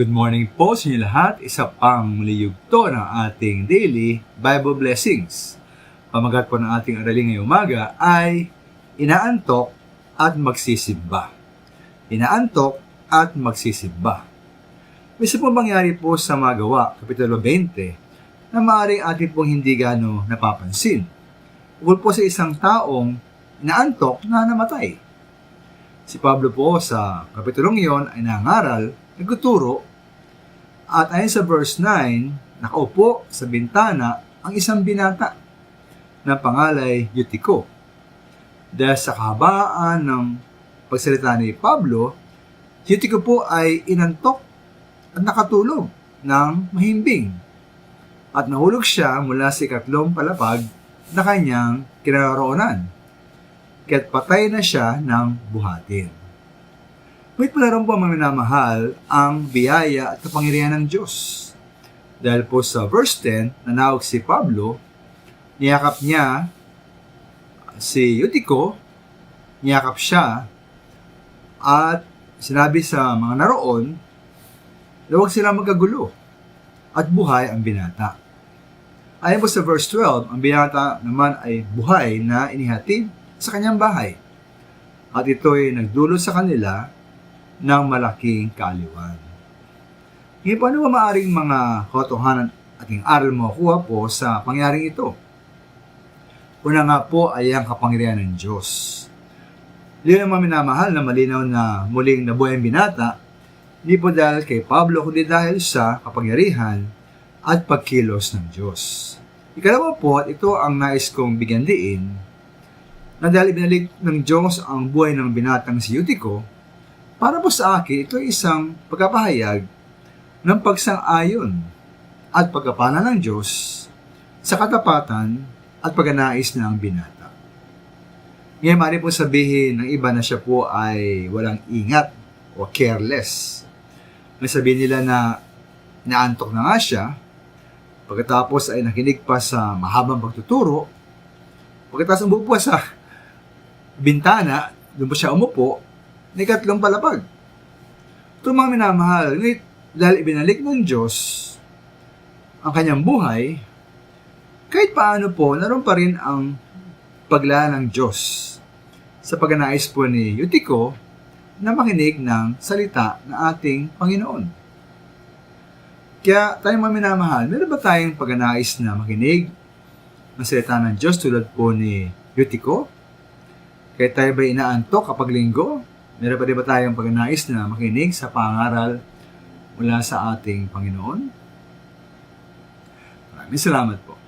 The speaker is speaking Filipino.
Good morning po sa inyo lahat. Isa pang muli yugto ng ating daily Bible Blessings. Pamagat po ng ating aralin ngayong umaga ay inaantok at magsisimba. Inaantok at magsisimba. May isa pong mangyari po sa Magawa, Kapitulo 20, na maaaring atin pong hindi gano napapansin. Ukol po sa isang taong inaantok na namatay. Si Pablo po sa kapitulong iyon ay nangaral, nagtuturo, at ayon sa verse 9, nakaupo sa bintana ang isang binata na pangalay Eutico. Dahil sa kahabaan ng pagsalita ni Pablo, Eutico po ay inantok at nakatulog ng mahimbing. At nahulog siya mula sa ikatlong palapag na kanyang kinaroroonan. Kaya't patay na siya ng buhatin. Ngunit pala rin po minamahal ang biyaya at kapangyarihan ng Diyos. Dahil po sa verse 10, nanawag si Pablo, niyakap niya si Eutico, niyakap siya, at sinabi sa mga naroon, na huwag silang magkagulo, at buhay ang binata. Ayon po sa verse 12, ang binata naman ay buhay na inihatid sa kanyang bahay. At ito'y nagdulot sa kanila ng malaking kaaliwan. Ngayon, paano ba maaaring mga katotohanan ating aral makukuha po sa pangyaring ito? Una nga po ay ang kapangyarihan ng Diyos. Hindi naman minamahal na malinaw na muling nabuhay ang binata, hindi po dahil kay Pablo, kundi dahil sa kapangyarihan at pagkilos ng Diyos. Ikalawa po, at ito ang nais kong bigyan diin, na dahil ibinalik ng Diyos ang buhay ng binatang si Eutico, para po sa akin, ito ay isang pagkapahayag ng pagsang-ayon at pagkapala ng Diyos sa katapatan at pagnanais ng binata. Ngayon, maaari po sabihin ng iba na siya po ay walang ingat o careless. May sabihin nila na naantok na nga siya, pagkatapos ay nakinig pa sa mahabang pagtuturo, pagkatapos umupo sa bintana, doon po siya umupo, na ikatlong palapag. Ito mga minamahal, ngunit dahil ibinalik ng Diyos ang kanyang buhay, kahit paano po, naroon pa rin ang paglaan ng Diyos sa pagnanais po ni Eutico na makinig ng salita ng ating Panginoon. Kaya tayo mga minamahal, meron ba tayong pagnanais na makinig ng salita ng Diyos tulad po ni Eutico? Kaya tayo ba inaantok kapag linggo? Meron pa rin ba tayong pagnanais na makinig sa pangaral mula sa ating Panginoon? Maraming salamat po.